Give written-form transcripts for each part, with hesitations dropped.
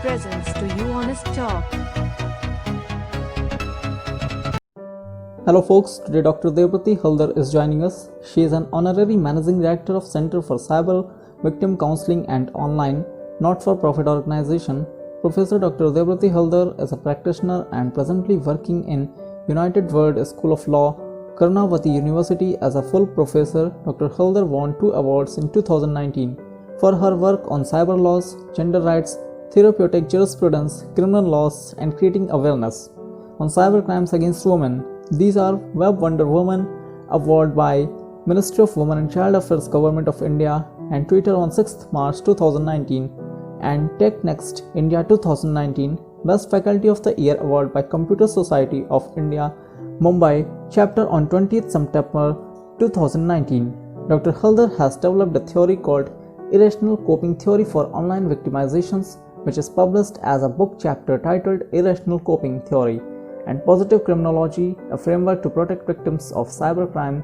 presents to you Honest Talk. Hello folks, today Dr. Devrati Haldar is joining us. She is an honorary managing director of Center for Cyber Victim Counseling and Online not-for-profit organization. Professor Dr. Devrati Haldar is a practitioner and presently working in United World School of Law, Karnavati University as a full professor. Dr. Haldar won 2 awards in 2019 for her work on cyber laws, gender rights, therapeutic jurisprudence, criminal laws, and creating awareness on cyber crimes against women. These are Web Wonder Woman Award by Ministry of Women and Child Affairs Government of India and Twitter on 6th March 2019 and Tech Next India 2019 Best Faculty of the Year Award by Computer Society of India Mumbai chapter on 20th September 2019. Dr. Haldar has developed a theory called Irrational Coping Theory for Online Victimizations, which is published as a book chapter titled Irrational Coping Theory and Positive Criminology, a framework to protect victims of cybercrime.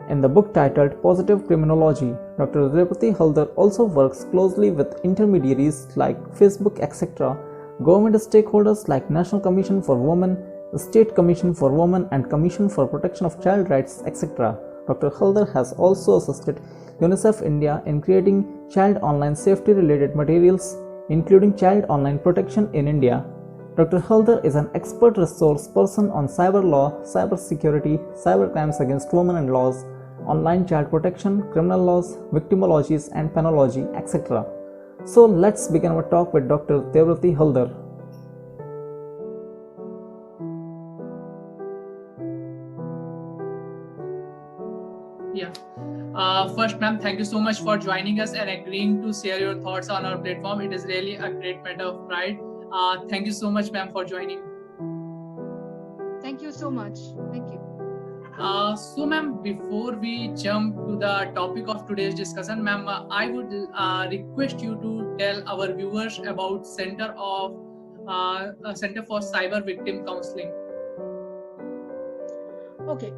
In the book titled Positive Criminology, Dr. Devrati Haldar also works closely with intermediaries like Facebook, etc., government stakeholders like National Commission for Women, the State Commission for Women, and Commission for Protection of Child Rights, etc. Dr. Haldar has also assisted UNICEF India in creating child online safety related materials, including child online protection in India. Dr. Haldar is an expert resource person on cyber law, cyber security, cyber crimes against women and laws, online child protection, criminal laws, victimologies and penology, etc. So let's begin our talk with Dr. Devrati Haldar. Yeah. First, ma'am, thank you so much for joining us and agreeing to share your thoughts on our platform. It is really a great matter of pride. Thank you so much, ma'am, for joining. Thank you so much. Thank you. So, ma'am, before we jump to the topic of today's discussion, ma'am, I would request you to tell our viewers about Center for Cyber Victim Counseling. Okay.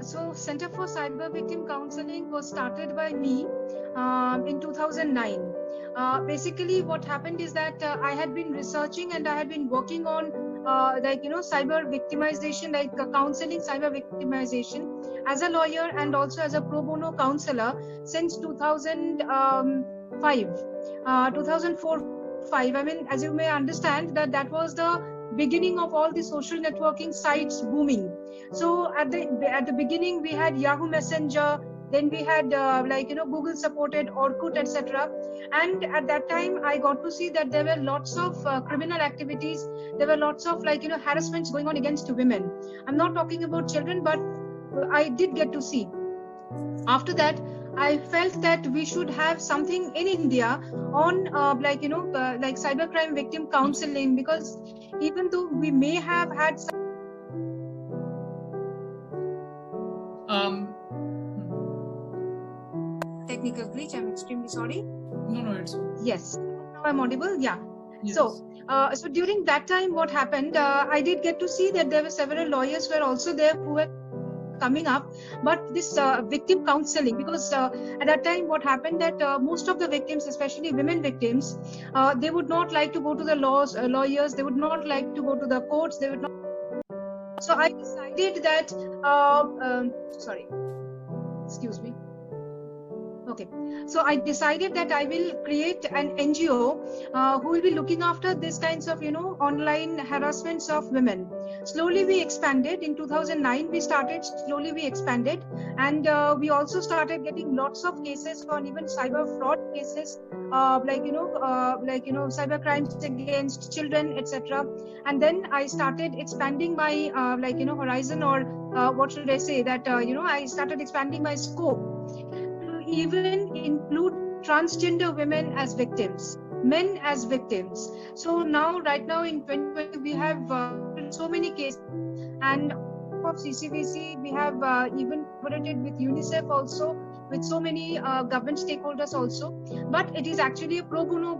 So Center for Cyber Victim Counseling was started by me in 2009. Basically, what happened is that I had been researching and I had been working on cyber victimization, counseling cyber victimization as a lawyer and also as a pro bono counselor since 2005, 2004-5. I mean, as you may understand, that was the beginning of all the social networking sites booming. So at the beginning we had Yahoo Messenger, then we had Google supported Orkut, etc. And at that time I got to see that there were lots of criminal activities. There were lots of harassments going on against women. I'm not talking about children, but I did get to see. After that, I felt that we should have something in India on cybercrime victim counseling, because even though we may have had some technical glitch, I'm extremely sorry. No, it's okay. Yes, now I'm audible. Yeah. Yes. So during that time, what happened? I did get to see that there were several lawyers were also there who were coming up, but this victim counseling, because at that time what happened that most of the victims, especially women victims, they would not like to go to the lawyers, they would not like to go to the courts, they would not. So I decided that sorry, excuse me. Okay, so I decided that I will create an NGO who will be looking after these kinds of online harassments of women. Slowly we expanded. In 2009 we started, slowly we expanded, and we also started getting lots of cases on even cyber fraud cases, cyber crimes against children, etc. And then I started expanding my horizon, or what should I say, that I started expanding my scope to even include transgender women as victims, men as victims. So right now in 2020 we have so many cases, and of CCVC we have even collaborated with UNICEF also, with so many government stakeholders also. But it is actually a pro bono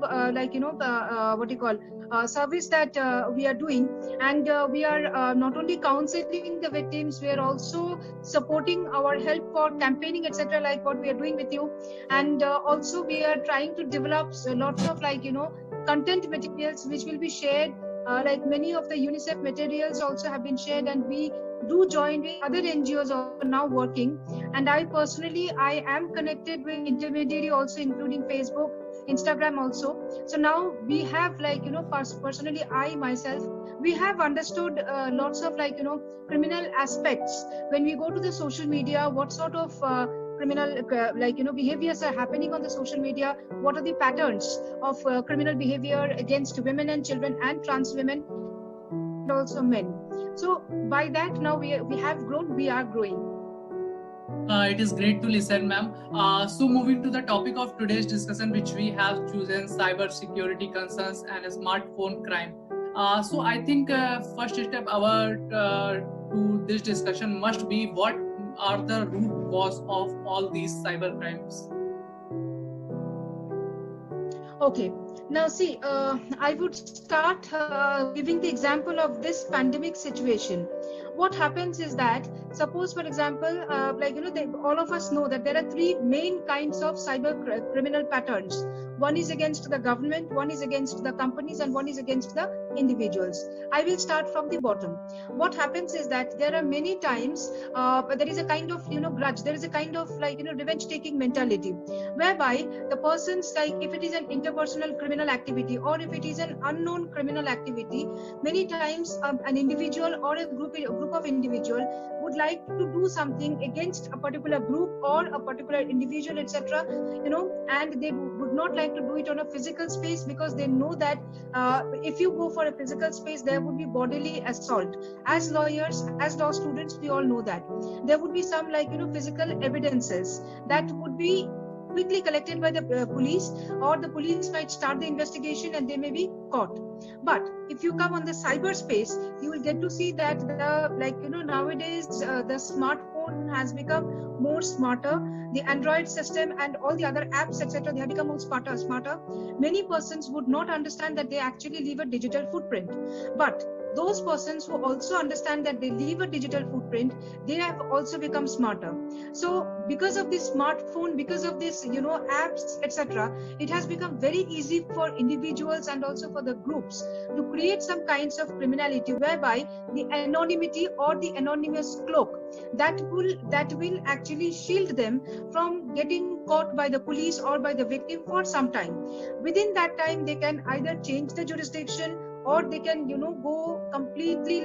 service that we are doing, and we are not only counseling the victims, we are also supporting our help for campaigning, etc., like what we are doing with you. And also we are trying to develop lots of content materials which will be shared, like many of the UNICEF materials also have been shared, and we do join with other NGOs also now working. And I personally, I am connected with intermediary also, including Facebook, Instagram also. So now we have, like, personally, I myself, we have understood lots of, like, criminal aspects when we go to the social media, what sort of criminal behaviors are happening on the social media, what are the patterns of criminal behavior against women and children and trans women and also men. So by that, now we have grown, we are growing. It is great to listen, ma'am. So moving to the topic of today's discussion, which we have chosen, cyber security concerns and smartphone crime. So I think first step to this discussion must be what are the root cause of all these cyber crimes. Okay, now see, I would start giving the example of this pandemic situation. What happens is that, suppose for example, all of us know that there are three main kinds of cyber criminal patterns. One is against the government, one is against the companies, and one is against the individuals. I will start from the bottom. What happens is that there are many times there is a kind of grudge, there is a kind of revenge taking mentality, whereby the person's, like, if it is an interpersonal criminal activity or if it is an unknown criminal activity, many times an individual or a group of individual would like to do something against a particular group or a particular individual, etc., and they would not like to do it on a physical space, because they know that if you go for a physical space, there would be bodily assault. As lawyers, as law students, we all know that there would be some physical evidences that would be quickly collected by the police, or the police might start the investigation and they may be caught. But if you come on the cyberspace, you will get to see that nowadays the smartphone has become more smarter. The Android system and all the other apps, etc., they have become more smarter. Many persons would not understand that they actually leave a digital footprint, but those persons who also understand that they leave a digital footprint, they have also become smarter. So because of this smartphone, because of this apps, etc., it has become very easy for individuals and also for the groups to create some kinds of criminality, whereby the anonymity or the anonymous cloak that will actually shield them from getting caught by the police or by the victim for some time. Within that time, they can either change the jurisdiction, or they can go completely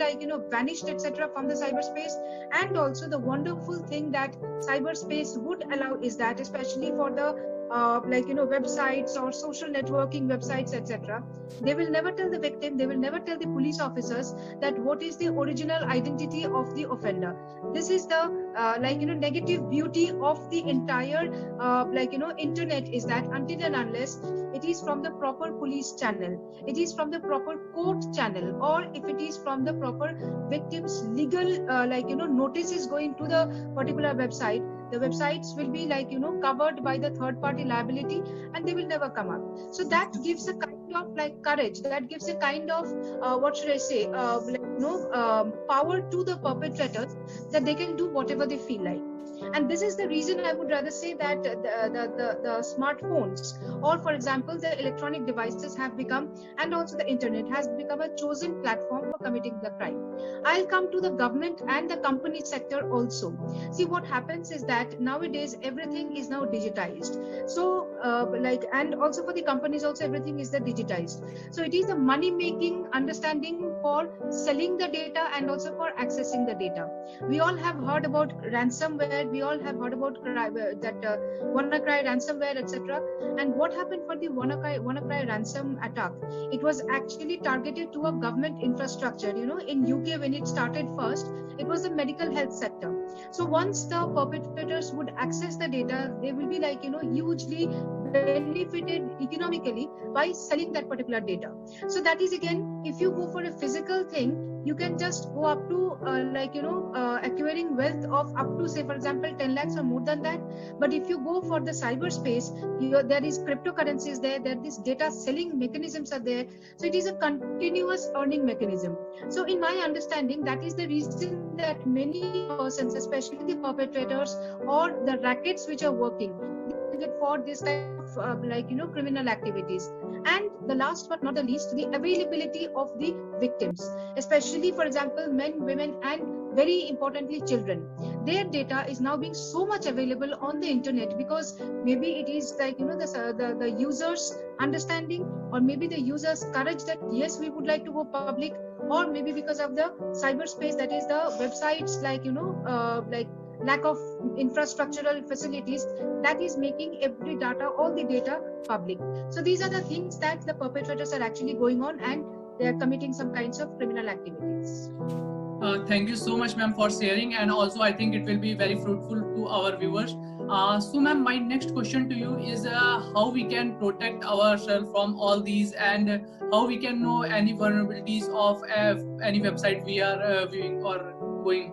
vanished, etc., from the cyberspace. And also the wonderful thing that cyberspace would allow is that, especially for the websites or social networking websites, etc., they will never tell the victim, they will never tell the police officers that what is the original identity of the offender. This is the negative beauty of the entire internet, is that until and unless it is from the proper police channel, it is from the proper court channel, or if it is from the proper victim's legal notices going to the particular website, the websites will be covered by the third party liability and they will never come up. So that gives a kind of courage, that gives a kind of power to the perpetrators, that they can do whatever they feel like. And this is the reason I would rather say that the smartphones, or for example the electronic devices, have become, and also the internet has become, a chosen platform for committing the crime. I'll come to the government and the company sector also. See, what happens is that nowadays everything is now digitized. So and also for the companies also, everything is the digitized. So it is a money making understanding for selling the data and also for accessing the data. We all have heard about ransomware, we all have heard about WannaCry ransomware, etc. And what happened for the WannaCry ransom attack? It was actually targeted to a government infrastructure. In UK, when it started first, it was the medical health sector. So once the perpetrators would access the data, they will be hugely benefited economically by selling that particular data. So that is, again, if you go for a physical thing, you can just go up to acquiring wealth of up to, say for example, 10 lakhs or more than that. But if you go for the cyberspace, there is cryptocurrencies there is data selling mechanisms are there. So it is a continuous earning mechanism. So in my understanding, that is the reason that many persons, especially the perpetrators or the rackets which are working, using it for this type of criminal activities. And the last but not the least, the availability of the victims, especially for example men, women, and very importantly children. Their data is now being so much available on the internet because maybe it is the users understanding, or maybe the users courage that yes, we would like to go public, or maybe because of the cyberspace, that is the websites lack of infrastructural facilities, that is making every data, all the data public. So these are the things that the perpetrators are actually going on, and they are committing some kinds of criminal activities. Thank you so much, ma'am, for sharing, and also I think it will be very fruitful to our viewers. So, ma'am, my next question to you is how we can protect ourselves from all these, and how we can know any vulnerabilities of any website we are viewing or going.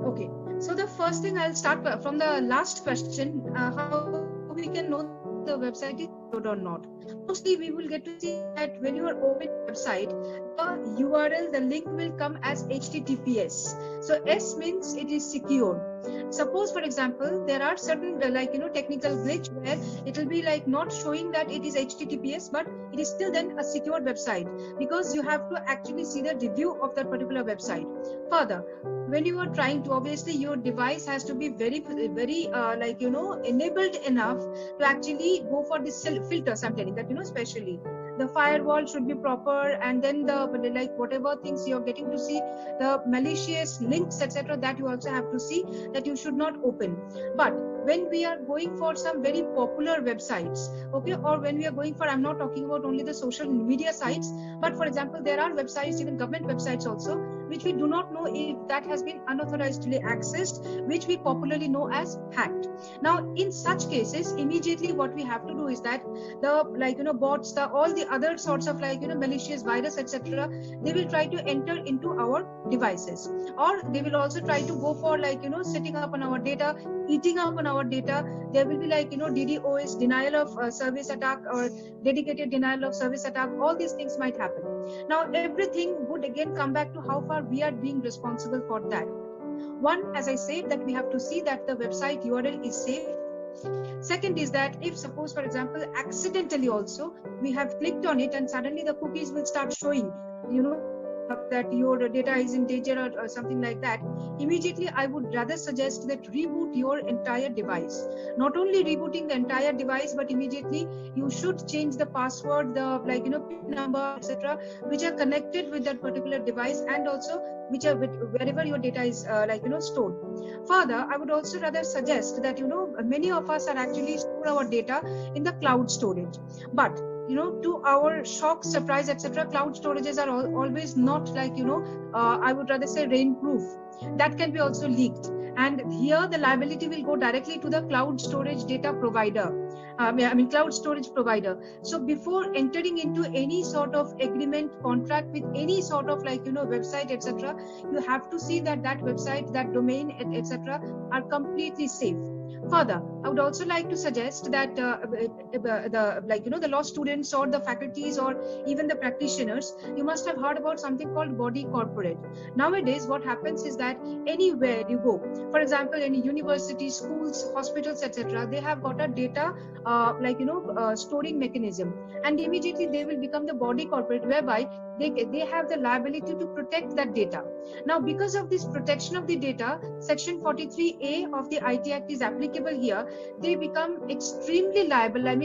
Okay, so the first thing, I'll start from the last question, how we can know the website is good or not. Mostly we will get to see that when you are opening a website, the URL, the link will come as HTTPS. So S means it is secure. Suppose, for example, there are certain technical glitch where it will be not showing that it is HTTPS, but it is still then a secure website, because you have to actually see the review of that particular website. Further, when you are trying to, obviously your device has to be very enabled enough to actually go for this filters. I'm telling that, especially the firewall should be proper, and then the whatever things you're getting to see, the malicious links, etc., that you also have to see that you should not open. But when we are going for some very popular websites, okay, or when we are going for, I'm not talking about only the social media sites, but for example, there are websites, even government websites also, which we do not know if that has been unauthorizedly accessed, which we popularly know as hacked. Now, in such cases, immediately what we have to do is that the bots, all the other sorts of malicious virus, etc., they will try to enter into our devices, or they will also try to go for setting up on our data, eating up on our data. There will be DDoS, denial of service attack, or dedicated denial of service attack. All these things might happen. Now, everything would again come back to how far we are being responsible for that. One, as I said, that we have to see that the website URL is safe. Second is that if suppose, for example, accidentally also we have clicked on it and suddenly the cookies will start showing, that your data is in danger or something like that, immediately I would rather suggest that reboot your entire device. Not only rebooting the entire device, but immediately you should change the password, the PIN number, etc., which are connected with that particular device, and also which are wherever your data is stored. Further, I would also rather suggest that many of us are actually store our data in the cloud storage, but to our shock, surprise, etc., cloud storages are always not I would rather say rainproof. That can be also leaked, and here the liability will go directly to the cloud storage data provider. Cloud storage provider. So before entering into any sort of agreement, contract with any sort of website, etc., you have to see that that website, that domain, etc., are completely safe. Further, I would also like to suggest that the law students or the faculties or even the practitioners, you must have heard about something called body corporate. Nowadays, what happens is that anywhere you go, for example, any universities, schools, hospitals, etc., they have got a data storing mechanism, and immediately they will become the body corporate, whereby they have the liability to protect that data. Now, because of this protection of the data, section 43A of the IT Act is applicable here. They become extremely liable. They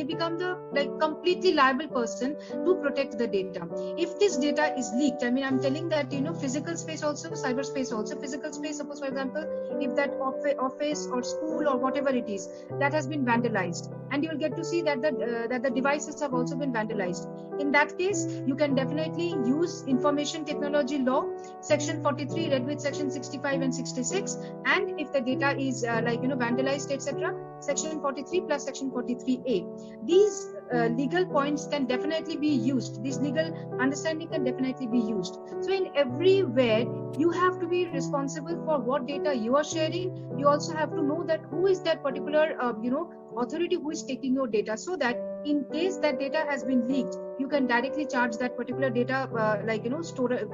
become the completely liable person to protect the data. If this data is leaked, I'm telling that physical space also, cyberspace also. Physical space, suppose for example, if that office or school or whatever it is, that has been vandalized, and you will get to see that the devices have also been vandalized. In that case, you can definitely use information technology law, section 43 read with section 65 and 66, and if the data is vandalized, etc., section 43 plus section 43A. These legal points can definitely be used. This legal understanding can definitely be used. So in everywhere, you have to be responsible for what data you are sharing. You also have to know that who is that particular authority who is taking your data, so that in case that data has been leaked, you can directly charge that particular data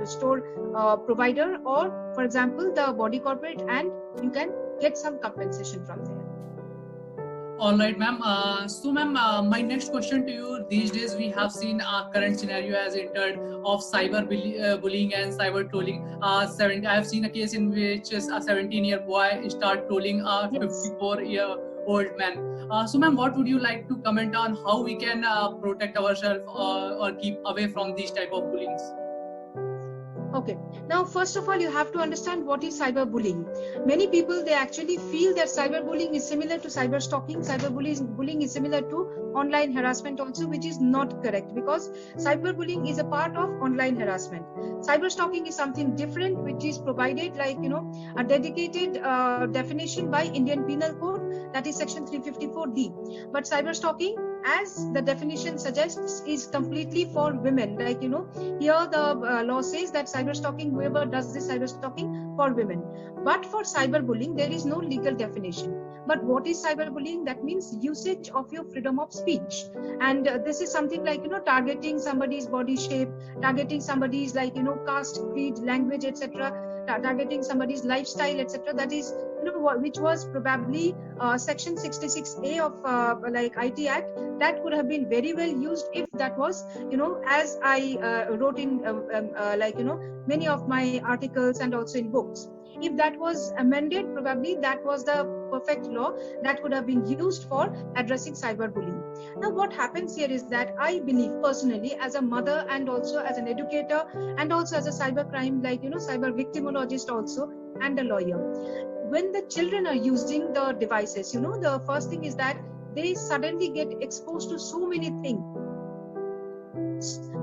store provider, or for example the body corporate, and you can get some compensation from there. All right, ma'am. So, ma'am, my next question to you: these days, we have seen a current scenario has entered of bullying and cyber trolling. I have seen a case in which a 17-year boy start trolling a Yes. 54-year-old man. So, ma'am, what would you like to comment on how we can protect ourselves or keep away from these type of bullying? Okay. Now, first of all, you have to understand what is cyberbullying. Many people, they actually feel that cyberbullying is similar to cyber stalking. Cyberbullying is similar to online harassment also, which is not correct, because cyberbullying is a part of online harassment. Cyber stalking is something different, which is provided like, a dedicated definition by Indian Penal Code, that is section 354D. But cyber stalking, as the definition suggests, is completely for women. Like, here the law says that cyber stalking, whoever does this cyber stalking, for women. But for cyberbullying, there is no legal definition. But what is cyberbullying? That means usage of your freedom of speech. And this is something like, targeting somebody's body shape, targeting somebody's like, caste, creed, language, etc., targeting somebody's lifestyle, etc. That is, which was probably section 66A of like IT Act. That could have been very well used if that was, as I wrote in like, many of my articles and also in books. If that was amended, probably that was the perfect law that could have been used for addressing cyberbullying. Now, what happens here is that I believe personally, as a mother and also as an educator and also as a cybercrime, like, cyber victimologist also, and a lawyer, when the children are using the devices, the first thing is that they suddenly get exposed to so many things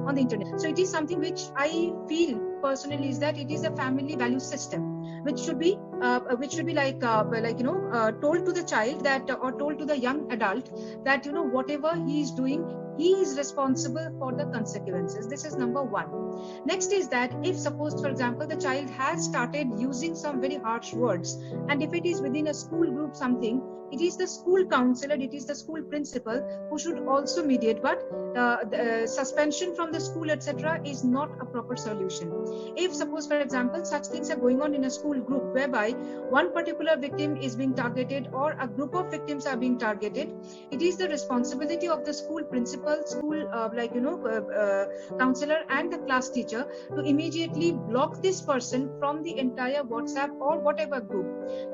on the internet. So it is something which I feel personally is that it is a family value system, which should be like told to the child that, or told to the young adult that, whatever he is doing, he is responsible for the consequences. This is number one. Next is that if suppose, for example, the child has started using some very harsh words, and if it is within a school group something, it is the school counselor, it is the school principal who should also mediate. But the suspension from the school, etc., is not a proper solution. If suppose, for example, such things are going on in a school group whereby one particular victim is being targeted or a group of victims are being targeted, it is the responsibility of the school principal, school counselor and the class teacher to immediately block this person from the entire WhatsApp or whatever group,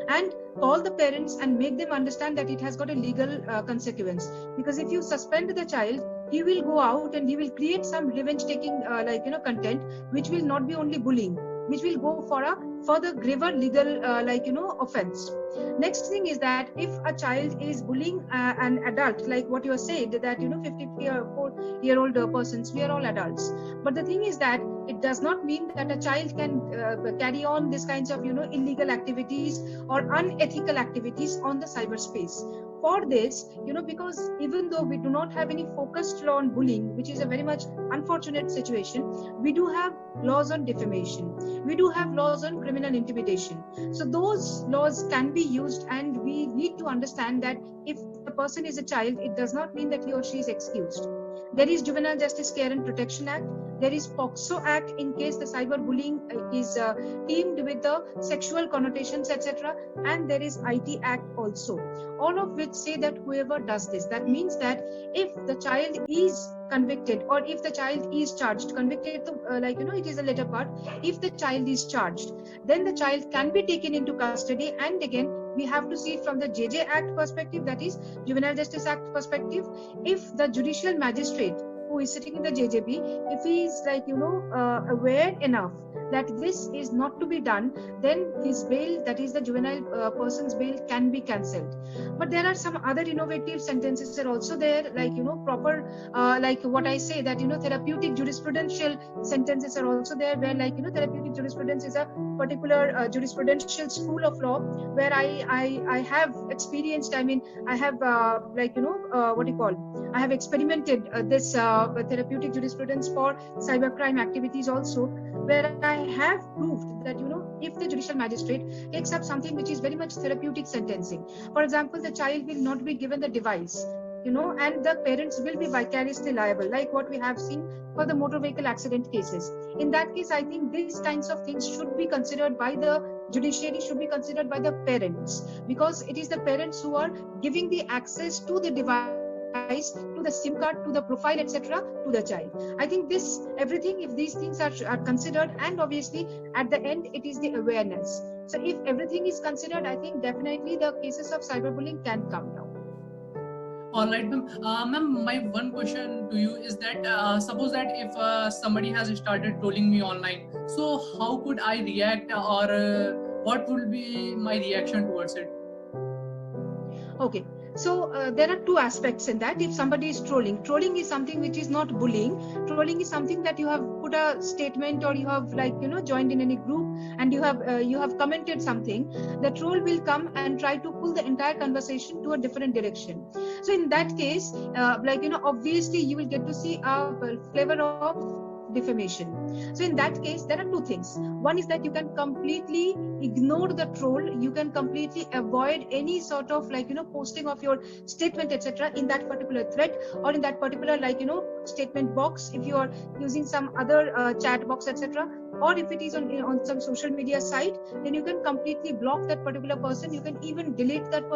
and call the parents and make them understand that it has got a legal consequence. Because if you suspend the child, he will go out and he will create some revenge taking content, which will not be only bullying, which will go for a further graver legal offense. Next thing is that if a child is bullying an adult, like what you said, that 54-year-old persons, we are all adults. But the thing is that it does not mean that a child can carry on this kinds of illegal activities or unethical activities on the cyberspace. For this, because even though we do not have any focused law on bullying, which is a very much unfortunate situation, we do have laws on defamation, we do have laws on criminal intimidation. So those laws can be used, and we need to understand that if the person is a child, it does not mean that he or she is excused. There is Juvenile Justice Care and Protection Act. There is POCSO Act in case the cyberbullying is teamed with the sexual connotations, etc. And there is IT Act also. All of which say that whoever does this, that means that if the child is convicted or if the child is charged, convicted, it is a later part. If the child is charged, then the child can be taken into custody. And again, we have to see it from the JJ Act perspective, that is Juvenile Justice Act perspective. If the judicial magistrate who is sitting in the JJB, if he is aware enough that this is not to be done, then his bail, that is the juvenile person's bail, can be cancelled. But there are some other innovative sentences are also there, like proper like what I say, that therapeutic jurisprudential sentences are also there, where therapeutic jurisprudence is a particular jurisprudential school of law where I have experienced, I have I have experimented this therapeutic jurisprudence for cybercrime activities also, where I have proved that if the judicial magistrate takes up something which is very much therapeutic sentencing, for example, the child will not be given the device, and the parents will be vicariously liable, like what we have seen for the motor vehicle accident cases. In that case, I think these kinds of things should be considered by the judiciary should be considered by the parents, because it is the parents who are giving the access to the device, to the SIM card, to the profile, etc., to the child. I think this everything, if these things are considered, and obviously at the end it is the awareness. So if everything is considered, I think definitely the cases of cyberbullying can come down. All right, ma'am. Ma'am, my one question to you is that suppose that if somebody has started trolling me online, so how could I react, or what will be my reaction towards it? Okay, so there are two aspects in that. If somebody is trolling is something which is not bullying. Trolling is something that you have put a statement, or you have joined in any group, and you have commented something. The troll will come and try to pull the entire conversation to a different direction. So in that case, obviously you will get to see a flavor of defamation. So in that case, there are two things. One is that you can completely ignore the troll. You can completely avoid any sort of posting of your statement, etc., in that particular thread, or in that particular statement box, if you are using some other chat box, etc., or if it is on some social media site, then you can completely block that particular person. You can even delete that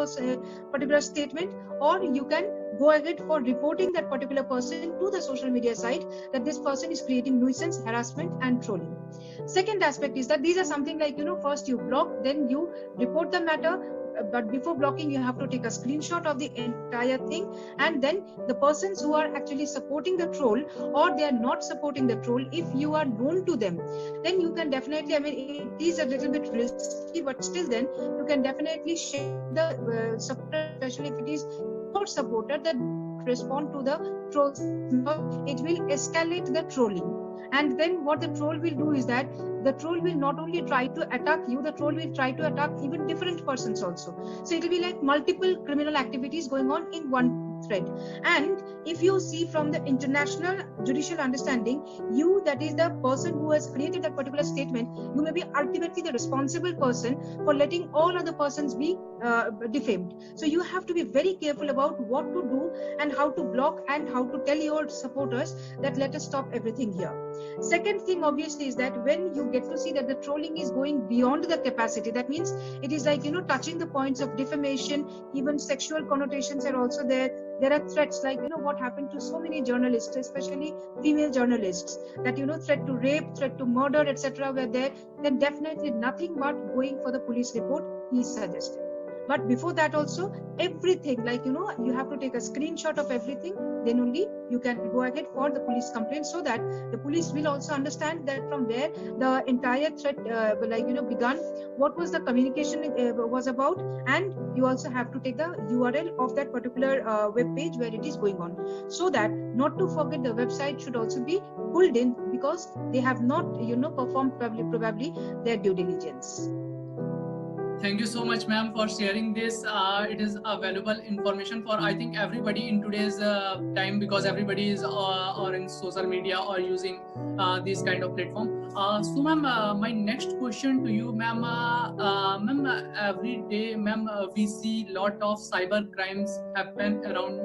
particular statement, or you can go ahead for reporting that particular person to the social media site, that this person is creating nuisance, harassment, and trolling. Second aspect is that these are something first you block, then you report the matter. But before blocking, you have to take a screenshot of the entire thing, and then the persons who are actually supporting the troll, or they are not supporting the troll, if you are known to them, then you can definitely, it is a little bit risky, but still then you can definitely share the supporter, especially if it is your supporter that respond to the trolls. It will escalate the trolling. And then what the troll will do is that the troll will not only try to attack you, the troll will try to attack even different persons also. So it will be like multiple criminal activities going on in one thread. And if you see from the international judicial understanding, you, that is the person who has created that particular statement, you may be ultimately the responsible person for letting all other persons be defamed. So you have to be very careful about what to do and how to block and how to tell your supporters that let us stop everything here. Second thing obviously is that when you get to see that the trolling is going beyond the capacity, that means it is touching the points of defamation, even sexual connotations are also there. There are threats like what happened to so many journalists, especially female journalists, that threat to rape, threat to murder, etc. were there. Then definitely nothing but going for the police report is suggested. But before that also, everything you have to take a screenshot of everything, then only you can go ahead for the police complaint, so that the police will also understand that from where the entire threat began, what was the communication was about, and you also have to take the URL of that particular web page where it is going on, so that not to forget the website should also be pulled in, because they have not performed probably their due diligence. Thank you so much, ma'am, for sharing this. It is a valuable information for, I think, everybody in today's time, because everybody is or in social media or using this kind of platform. So, ma'am, my next question to you, ma'am. Ma'am, every day, ma'am, we see lot of cyber crimes happen around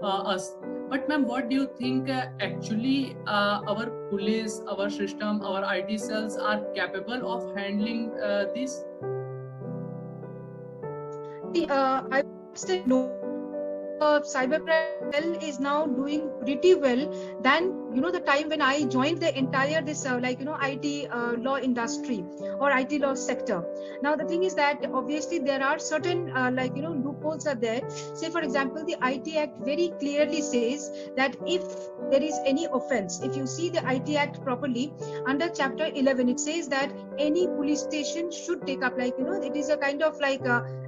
us. But, ma'am, what do you think actually our police, our system, our IT cells are capable of handling this? I would say no. Cybercrime is now doing pretty well than the time when I joined the entire this IT law industry or IT law sector. Now the thing is that obviously there are certain loopholes are there. Say for example, the IT Act very clearly says that if there is any offense, if you see the IT Act properly, under chapter 11 it says that any police station should take up it is a kind of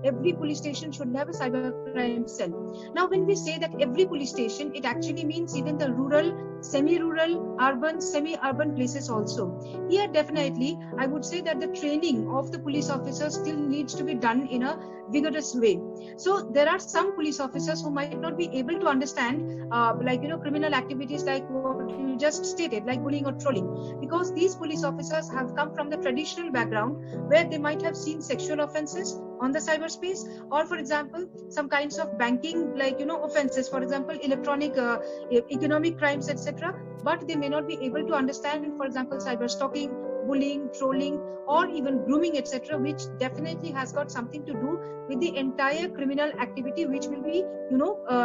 every police station should have a cybercrime cell. Now when we say that every police station, it actually means even the rural, semi-rural, urban, semi-urban places also. Here definitely I would say that the training of the police officers still needs to be done in a vigorous way. So there are some police officers who might not be able to understand criminal activities like what you just stated, like bullying or trolling, because these police officers have come from the traditional background where they might have seen sexual offenses on the cyberspace, or for example some kinds of banking offenses, for example electronic economic crimes, etc. But they may not be able to understand, for example, cyber stalking, bullying, trolling, or even grooming, etc., which definitely has got something to do with the entire criminal activity, which will be,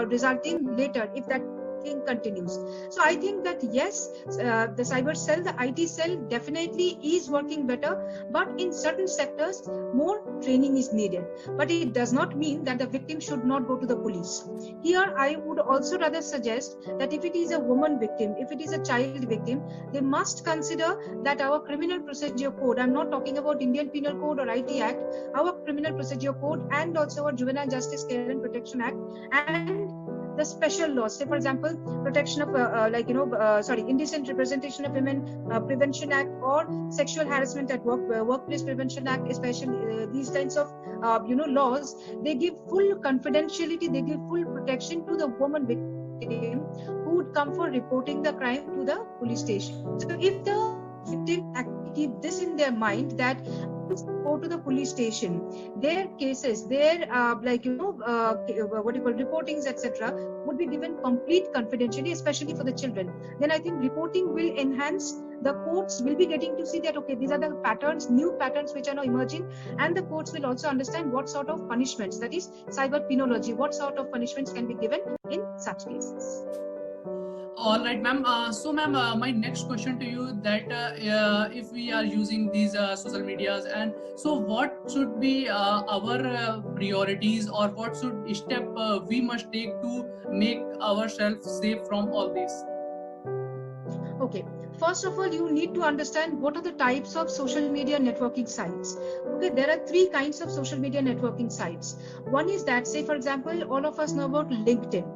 resulting later if that thing continues. So I think that yes, the cyber cell, the IT cell definitely is working better, but in certain sectors more training is needed. But it does not mean that the victim should not go to the police. Here I would also rather suggest that if it is a woman victim, if it is a child victim, they must consider that our criminal procedure code, I'm not talking about Indian Penal Code or IT Act, our criminal procedure code and also our Juvenile Justice Care and Protection Act and the special laws, say for example, protection of indecent representation of women prevention act, or sexual harassment at work, workplace prevention act, especially these kinds of laws, they give full confidentiality, they give full protection to the woman victim who would come for reporting the crime to the police station. So if the victim keep this in their mind, that go to the police station, their cases, their reportings, etc., would be given complete confidentiality, especially for the children. Then I think reporting will enhance. The courts will be getting to see that okay, these are the patterns, new patterns which are now emerging, and the courts will also understand what sort of punishments, that is cyber penology, what sort of punishments can be given in such cases. All right, ma'am. So, ma'am, my next question to you, that if we are using these social medias, and so what should be our priorities, or what should step we must take to make ourselves safe from all this? Okay. First of all, you need to understand what are the types of social media networking sites. Okay, there are three kinds of social media networking sites. One is that, say for example, all of us know about LinkedIn.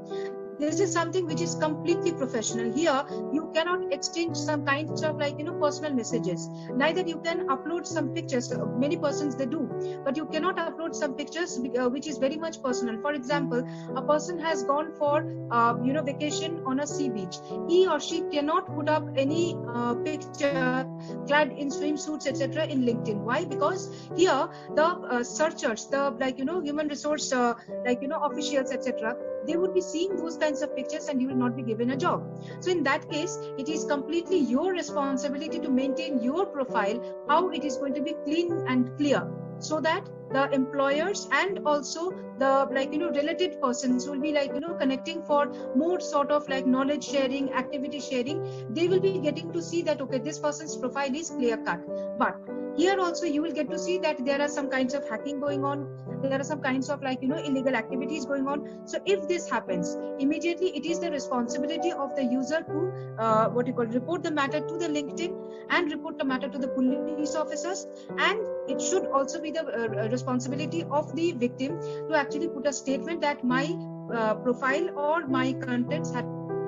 This is something which is completely professional. Here, you cannot exchange some kinds of personal messages. Neither you can upload some pictures. Many persons they do, but you cannot upload some pictures which is very much personal. For example, a person has gone for vacation on a sea beach. He or she cannot put up any picture clad in swimsuits, etc., in LinkedIn. Why? Because here the searchers, the human resource officials, etc., they would be seeing those kinds of pictures and you will not be given a job. So in that case, it is completely your responsibility to maintain your profile, how it is going to be clean and clear, so that the employers and also the related persons will be connecting for more sort of knowledge sharing, activity sharing. They will be getting to see that okay, this person's profile is clear cut. But here also you will get to see that there are some kinds of hacking going on, there are some kinds of illegal activities going on. So if this happens, immediately it is the responsibility of the user to report the matter to the LinkedIn and report the matter to the police officers, and it should also be the responsibility of the victim to actually put a statement that my profile or my contents have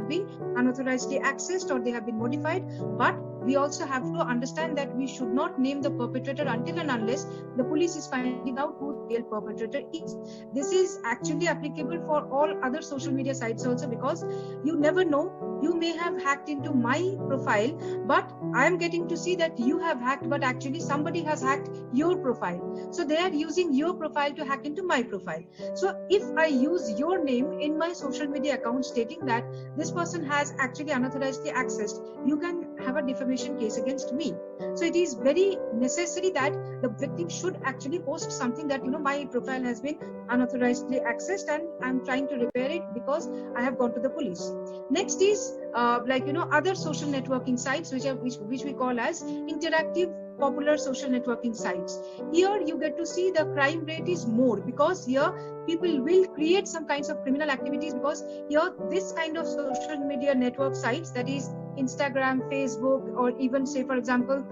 been unauthorizedly accessed or they have been modified. But we also have to understand that we should not name the perpetrator until and unless the police is finding out who the real perpetrator is. This is actually applicable for all other social media sites also, because you never know, you may have hacked into my profile, but I am getting to see that you have hacked, but actually somebody has hacked your profile. So they are using your profile to hack into my profile. So if I use your name in my social media account stating that this person has actually unauthorizedly accessed, you can have a defamation case against me. So it is very necessary that the victim should actually post something that my profile has been unauthorizedly accessed and I'm trying to repair it because I have gone to the police. Next is other social networking sites which we call as interactive popular social networking sites. Here you get to see the crime rate is more, because here people will create some kinds of criminal activities, because here this kind of social media network sites, that is Instagram, Facebook, or even say for example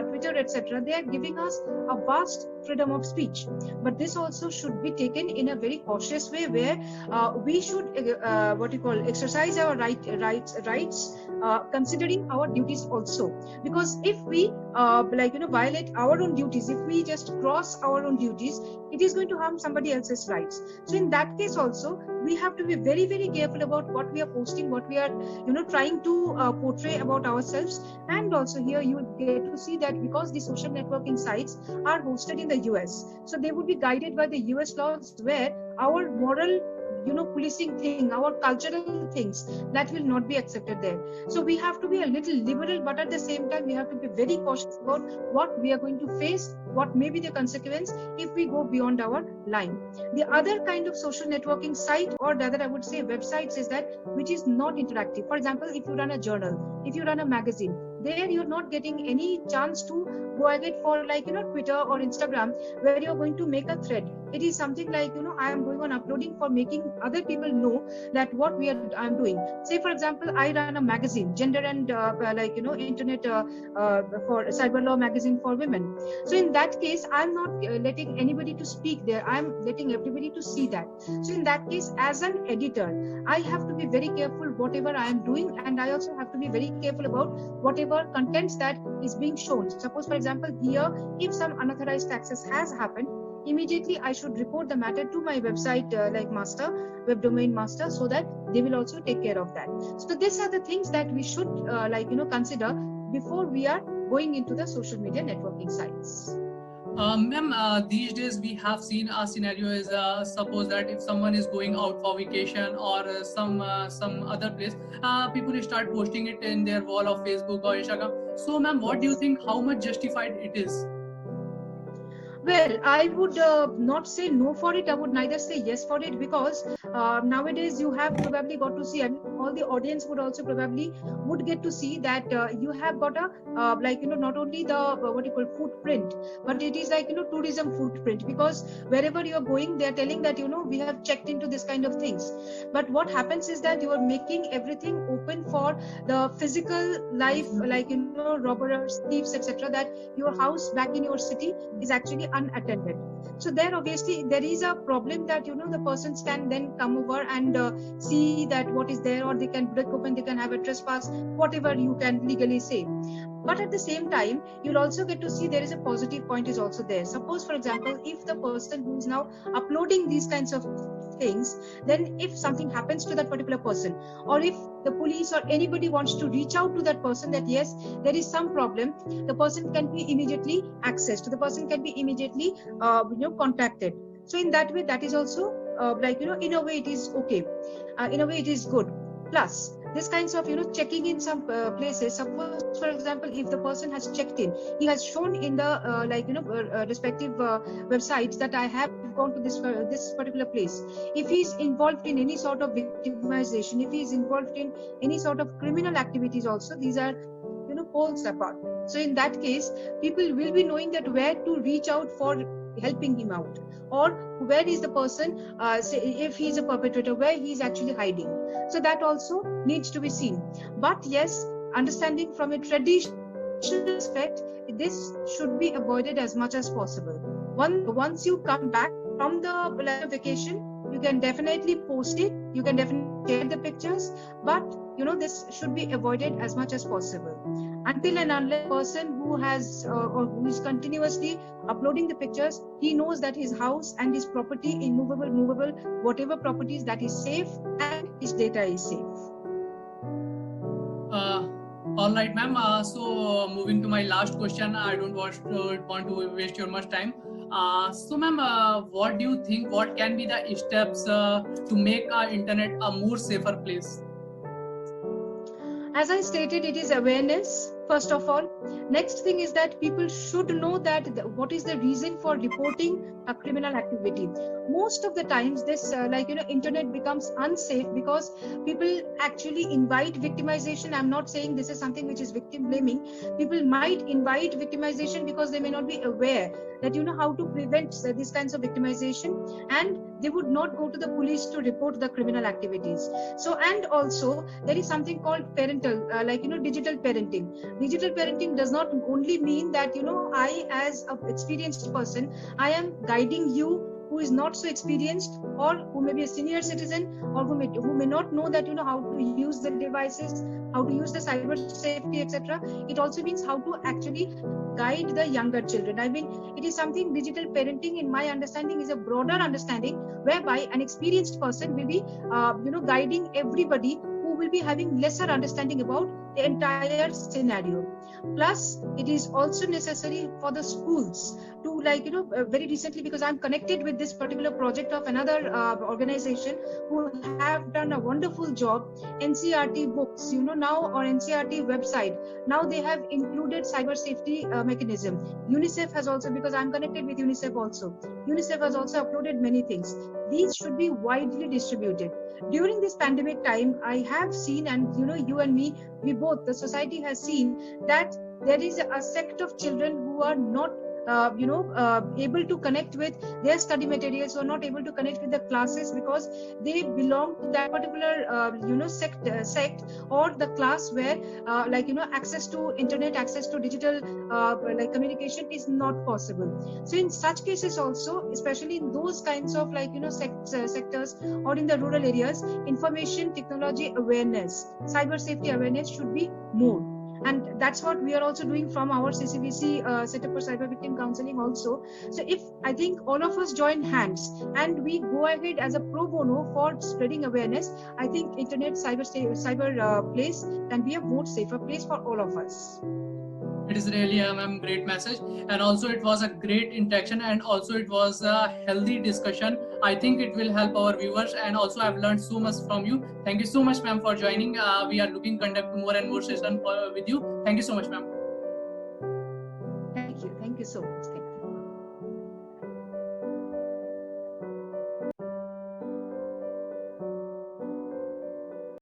Twitter, etc., they are giving us a vast freedom of speech. But this also should be taken in a very cautious way, where we should exercise our rights considering our duties also. Because if we violate our own duties, if we just cross our own duties, it is going to harm somebody else's rights. So in that case also, we have to be very, very careful about what we are posting, what we are trying to portray about ourselves. And also here you will get to see that because the social networking sites are hosted in the US, so they would be guided by the US laws, where our moral policing thing, our cultural things, that will not be accepted there. So we have to be a little liberal, but at the same time we have to be very cautious about what we are going to face, what may be the consequence if we go beyond our line. The other kind of social networking site, or rather I would say websites, is that which is not interactive. For example, if you run a journal, if you run a magazine, there you're not getting any chance to go ahead for Twitter or Instagram, where you're going to make a thread. It is something like I am going on uploading for making other people know that what I'm doing. Say for example, I run a magazine, gender and internet for cyber law magazine for women. So in that case, I'm not letting anybody to speak there. I'm letting everybody to see that. So in that case, as an editor, I have to be very careful whatever I am doing, and I also have to be very careful about whatever contents that is being shown. Suppose for example here, if some unauthorized access has happened, immediately I should report the matter to my website master, web domain master, so that they will also take care of that. So these are the things that we should consider before we are going into the social media networking sites. Ma'am, these days we have seen a scenario is suppose that if someone is going out for vacation or some other place, people start posting it in their wall of Facebook or Instagram. So ma'am, what do you think, how much justified it is? Well, I would not say no for it. I would neither say yes for it, because nowadays you have probably got to see, all the audience would also probably would get to see that you have got a not only the footprint, but it is tourism footprint, because wherever you are going, they are telling that we have checked into this kind of things. But what happens is that you are making everything open for the physical life, robbers, thieves, etc., that your house back in your city is actually unattended. So there obviously there is a problem that the persons can then come over and see that what is there, or they can break open, they can have a trespass, whatever you can legally say. But at the same time, you'll also get to see there is a positive point is also there. Suppose for example, if the person who is now uploading these kinds of things, then if something happens to that particular person, or if the police or anybody wants to reach out to that person that yes, there is some problem, the person can be immediately accessed, the person can be immediately contacted. So in that way, that is also in a way it is okay, in a way it is good. Plus this kinds of checking in some places, suppose for example, if the person has checked in, he has shown in the respective websites that I have gone to this particular place. If he is involved in any sort of victimization, if he is involved in any sort of criminal activities also, these are poles apart. So in that case, people will be knowing that where to reach out for helping him out, or where is the person, say if he is a perpetrator, where he is actually hiding. So that also needs to be seen. But yes, understanding from a traditional aspect, this should be avoided as much as possible. Once you come back from the vacation, you can definitely post it, you can definitely share the pictures, but this should be avoided as much as possible. Until and unless person who has or who is continuously uploading the pictures, he knows that his house and his property, immovable, movable, whatever properties, that is safe and his data is safe. All right, ma'am. So moving to my last question, I don't want to waste your much time. So ma'am, what do you think, what can be the steps to make our internet a more safer place? As I stated, it is awareness, first of all. Next thing is that people should know that what is the reason for reporting a criminal activity. Most of the times this internet becomes unsafe because people actually invite victimization. I'm not saying this is something which is victim blaming. People might invite victimization because they may not be aware that how to prevent these kinds of victimization, and they would not go to the police to report the criminal activities. So, and also there is something called parental, digital parenting. Digital parenting does not only mean that I as an experienced person, I am guiding you who is not so experienced, or who may be a senior citizen, or who may not know that how to use the devices, how to use the cyber safety, etc. It also means how to actually guide the younger children. I mean, it is something, digital parenting in my understanding is a broader understanding, whereby an experienced person will be guiding everybody who will be having lesser understanding about the entire scenario. Plus, it is also necessary for the schools to, like, very recently, because I'm connected with this particular project of another organization who have done a wonderful job. NCERT books, now, or NCERT website, now they have included cyber safety mechanism. UNICEF has also, because I'm connected with UNICEF also, UNICEF has also uploaded many things. These should be widely distributed. During this pandemic time, I have seen, and you and me, we both, the society has seen that there is a sect of children who are not able to connect with their study materials, or not able to connect with the classes because they belong to that particular sect or the class where access to internet, access to digital communication is not possible. So in such cases also, especially in those kinds of sectors or in the rural areas, information technology awareness, cyber safety awareness should be more. And that's what we are also doing from our CCBC Center for Cyber Victim Counseling also. So if I think all of us join hands and we go ahead as a pro bono for spreading awareness, I think internet cyber place can be a more safer place for all of us. It is really a great message, and also it was a great interaction, and also it was a healthy discussion. I think it will help our viewers, and also I've learned so much from you. Thank you so much, ma'am, for joining. We are looking to conduct more and more sessions with you. Thank you so much, ma'am. Thank you so much. Thank you.